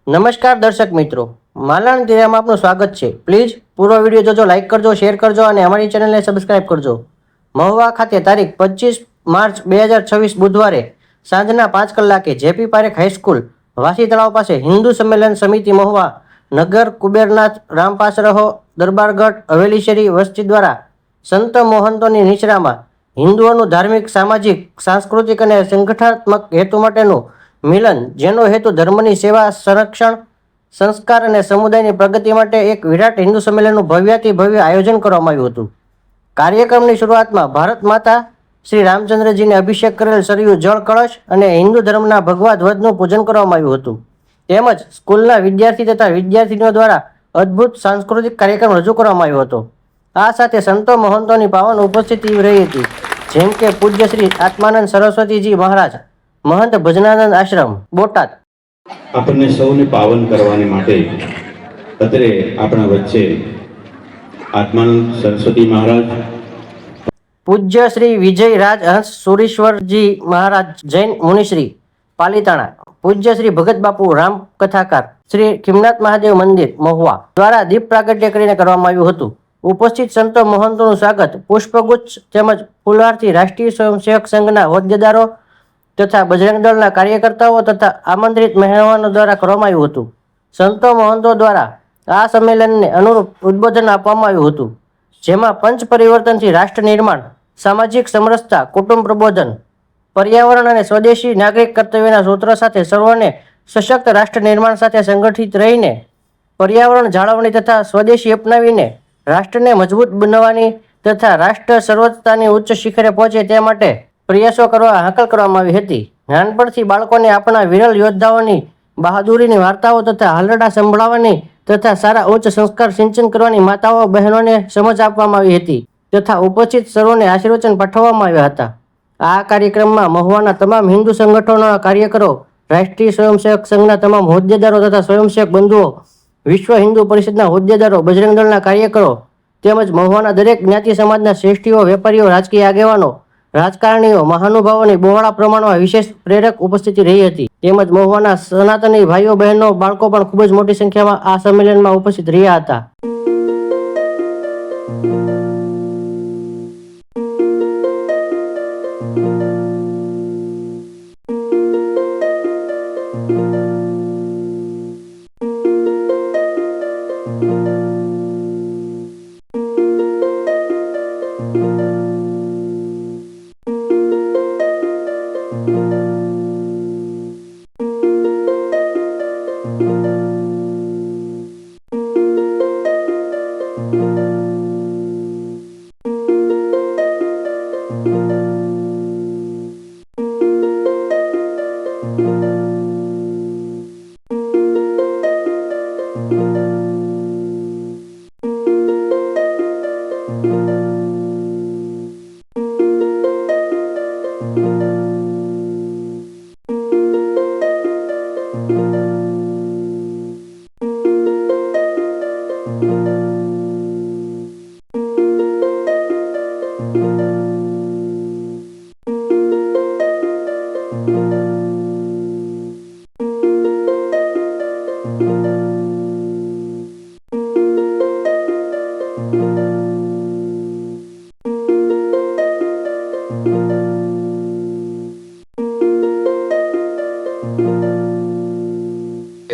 નમસ્કાર દર્શક મિત્રો, માલણ તિરામાં આપનું સ્વાગત છે. પ્લીઝ પૂરો વિડીયો જોજો, લાઇક કરજો, શેર કરજો અને અમારી ચેનલને સબસ્ક્રાઇબ કરજો. મહુવા ખાતે તારીખ 25 માર્ચ 2026 બુધવારે સાંજના 5 કલાકે જેપી પારેખ હાઈસ્કૂલ વાસી તળાવ પાસે હિન્દુ સંમેલન સમિતિ મહુવા નગર કુબેરનાથ રામપાસરહો દરબારગઢ હવેલી શેરી વસ્તી દ્વારા સંત મહંતોની નિશ્રામાં હિન્દુઓનું ધાર્મિક, સામાજિક, સાંસ્કૃતિક અને સંગઠનાત્મક હેતુ માટેનું મિલન, જેનો હેતુ ધર્મની સેવા, સંરક્ષણ, સંસ્કાર અને સમુદાયની પ્રગતિ માટે એક વિરાટ હિન્દુ સંમેલનનું ભવ્યાતિ ભવ્ય આયોજન કરવામાં આવ્યું હતું. કાર્યક્રમની શરૂઆતમાં ભારત માતા શ્રી રામચંદ્રજીને અભિષેક કરેલ સરયુ જળ કળશ અને હિન્દુ ધર્મના ભગવા ધ્વજનું પૂજન કરવામાં આવ્યું હતું. તેમજ સ્કૂલના વિદ્યાર્થી તથા વિદ્યાર્થીનીઓ દ્વારા અદ્ભુત સાંસ્કૃતિક કાર્યક્રમ રજૂ કરવામાં આવ્યો હતો. આ સાથે સંતો મહંતોની પાવન ઉપસ્થિતિ રહી હતી, જેમ કે પૂજ્ય શ્રી આત્માનંદ સરસ્વતીજી મહારાજ, મહંત ભજનાનંદ આશ્રમ, બોટાદ. આપણને સૌને પાવન કરવાને માટે અત્રે આપણા વચ્ચે આત્માનંદ સરસ્વતી મહારાજ, પૂજ્ય શ્રી વિજય રાજ હંસ સુરેશ્વરજી મહારાજ, જૈન મુનિશ્રી, પાલીતાણા. પૂજ્ય શ્રી ભગત બાપુ રામ કથાકાર, શ્રી ખીમનાથ મહાદેવ મંદિર, મહુવા દ્વારા દીપ પ્રાગટ્ય કરીને કરવામાં આવ્યું હતું. ઉપસ્થિત સંતો મહંતોનું સ્વાગત પુષ્પગુચ્છ તેમજ ફુલહારથી રાષ્ટ્રીય સ્વયંસેવક સંઘના હોદ્દેદારો તથા બજરંગ દળના કાર્યકર્તાઓ તથા આમંત્રિત મહેમાનો દ્વારા કરવામાં આવ્યું હતું. સંતો મહંતો દ્વારા આ સંમેલનને અનુરૂપ ઉદ્બોધન આપવામાં આવ્યું હતું, જેમાં પંચ પરિવર્તનથી રાષ્ટ્ર નિર્માણ, સામાજિક સમરસતા, કુટુંબ પ્રબોધન, પર્યાવરણ અને સ્વદેશી નાગરિક કર્તવ્યના સૂત્રો સાથે સર્વોને સશક્ત રાષ્ટ્ર નિર્માણ સાથે સંગઠિત રહીને પર્યાવરણ જાળવણી તથા સ્વદેશી અપનાવીને રાષ્ટ્રને મજબૂત બનાવવાની તથા રાષ્ટ્ર સર્વોચ્ચતાની ઉચ્ચ શિખરે પહોંચે તે માટે પ્રયાસો કરવા હાકલ કરવામાં આવી હતી. નાનપણથી બાળકોને આપણા વિરલ યોદ્ધાઓની બહાદુરીની વાર્તાઓ તથા હાલરડા સંભળાવવાની તથા સારા ઉચ્ચ સંસ્કાર સિંચન કરવાની માતાઓ બહેનોને સમજ આપવામાં આવી હતી તથા ઉપસ્થિત સર્વોને આશીર્વચન પાઠવવામાં આવ્યા હતા. આ કાર્યક્રમમાં મહુવાના તમામ હિન્દુ સંગઠનોના કાર્યકરો, રાષ્ટ્રીય સ્વયંસેવક સંઘના તમામ હોદ્દેદારો તથા સ્વયંસેવક બંધુઓ, વિશ્વ હિન્દુ પરિષદના હોદ્દેદારો, બજરંગ દળના કાર્યકરો તેમજ મહુવાના દરેક જ્ઞાતિ સમાજના શ્રેષ્ઠીઓ, વેપારીઓ, રાજકીય આગેવાનો, રાજકારણીઓ, મહાનુભાવોની બહોળા પ્રમાણમાં વિશેષ પ્રેરક ઉપસ્થિતિ રહી હતી. તેમજ મહુવાના સનાતની ભાઈઓ બહેનો, બાળકો પણ ખૂબ જ મોટી સંખ્યામાં આ સંમેલનમાં ઉપસ્થિત રહ્યા હતા.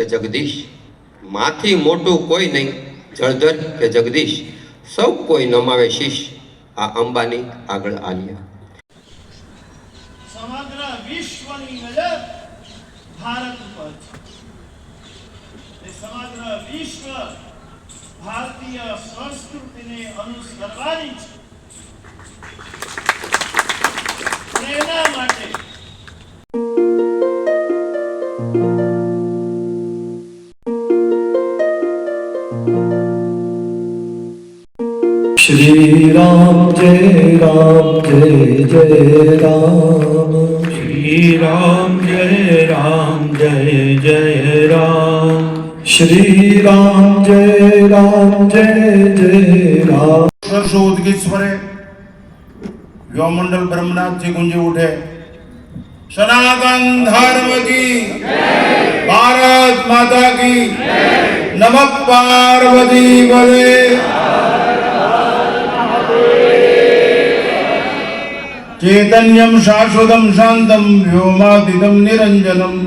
જગદીશ, માથી મોટું કોઈ નહીં, જળધર કે જગદીશ, સૌ કોઈ નમાવે શીશ, આ અંબાની આગળ આલિયા. સમગ્ર વિશ્વની નજર ભારત ઉપર છે. સમગ્ર વિશ્વ ભારતીય સંસ્કૃતિને અનુસરવાની છે. પ્રેરણા માટે श्री राम जय जय राम, श्री राम जय जय राम, श्री राम जय राम. उद्गीश्वरे व्योमंडल ब्रह्मनाथ जी गुंजे उठे, सनातन धर्म की भारत माता की नमः पार्वती पदे। चैतन्यम शाश्वतम शांतम व्योमातीतम निरंजनम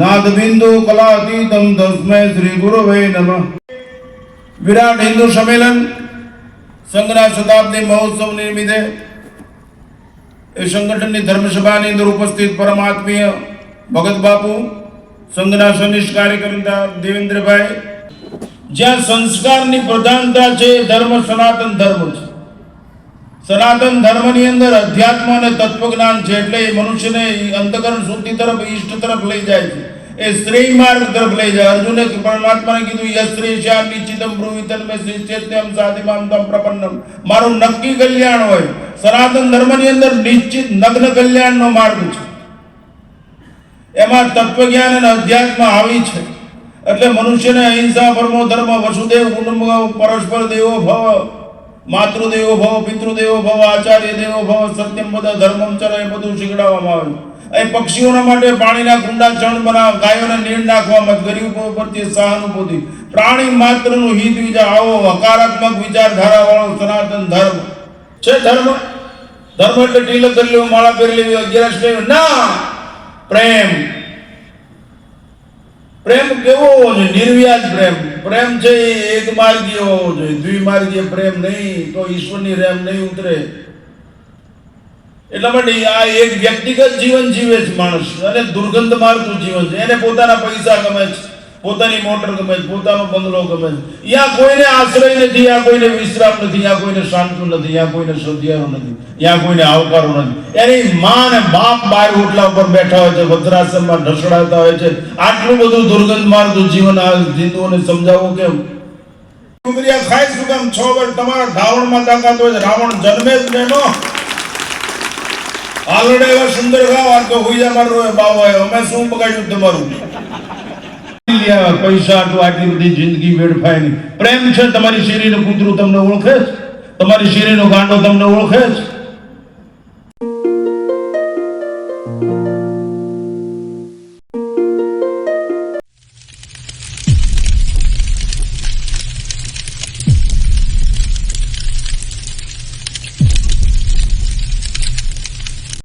नादबिंदु कलातीतम तस्मै श्री गुरुवे नमः। विराट हिंदू सम्मेलन संघना शताब्दी महोत्सव निमित्ते એ સંગઠનની ધર્મસભાની અંદર ઉપસ્થિત પરમાત્મીય ભગત બાપુ, સંઘના સનિષ્ઠ કાર્યકર્તા દેવેન્દ્રભાઈ, જ્યાં સંસ્કારની પ્રધાનતા છે ધર્મ સનાતન ધર્મ છે. સનાતન ધર્મની અંદર અધ્યાત્મ અને તત્વજ્ઞાન છે, એટલે એ મનુષ્યને અંતકરણ શુદ્ધિ તરફ, ઈષ્ટ તરફ લઈ જાય છે, એ શ્રેય માર્ગ તરફ લઈ જાય. અર્જુને પરમાત્માને કીધું યશ્રેષ્યા નિશ્ચિતમ બ્રુવિતન મે શ્રેષ્ઠ્યમ સાધિમામ તમ પ્રપન્નમ, મારું નક્કી કલ્યાણ હોય. સનાતન ધર્મની અંદર નિશ્ચિત નગ્ન કલ્યાણનો માર્ગ છે, એમાં તત્વજ્ઞાન અને અધ્યાત્મ આવી છે. એટલે મનુષ્યને અહિંસા પરમો ધર્મ વસુદેવ કુટુંબ પરસ્પર દેવો ભવ માતૃદેવો ભવ પિતૃદેવો ભવ આચાર્ય દેવો ભવ સત્યમ બધા ધર્મમ ચર, એ બધું શીખડાવવામાં આવે. એ પક્ષીઓના માટે પાણીના કુંડા ચણ બનાવ, ગાયોને નીર નાખવામાં, ગરીબો પ્રત્યે સહાનુભૂતિ, પ્રાણી માત્રનું હિત વિચાર, આવો હકારાત્મક વિચારધારા વાળો સનાતન ધર્મ છે. ધર્મ એટલે તિલક કરી લેવું, માળા પહેરી લેવી, અગિયારસ લેવી ના. પ્રેમ કેવો હોવો જોઈએ? નિર્વ્યાજ પ્રેમ. પ્રેમ છે એ એક માર્ગીય હોવો જોઈએ, દ્વિમાર્ગીય પ્રેમ નહીં, તો ઈશ્વરની રેમ નહીં ઉતરે. એટલા માટે આ એક વ્યક્તિગત જીવન જીવે છે માણસ, અને દુર્ગંધ મારતું જીવન છે. એને પોતાના પૈસા ગમે છે, પોતાની મોટર ગમે છે, પોતાનો બંગલો ગમે છે. યા કોઈને આશ્રય નથી, યા કોઈને વિશ્રામ નથી, યા કોઈને શાંતિ નથી, યા કોઈને સદિયારો નથી, યા કોઈને આવકારો નથી. એની માં અને બાપ બાર ઓટલા ઉપર બેઠા હોય છે, વજ્રાસનમાં ઢસડાતા હોય છે. આટલું બધું દુર્ગંધ મારતું જીવન આ હિન્દુઓને સમજાવવું કેમ? ડુંગરિયા ખાય શું કામ? 6 વર્ષ તમારા ધાવણમાં તાકાત હોય છે, રાવણ જન્મે જ નેનો આલડે એવા સુંદર ગાવ, આ તો હુઈજા મારો બાવ હોય, અમે શું બગાડ્યું તમારું? પૈસા તો આટલી બધી જિંદગી વેડફાય નહીં. પ્રેમ છે. તમારી શેરીનું કૂતરું તમને ઓળખે છે, તમારી શેરીનો ગાંડો તમને ઓળખે છે.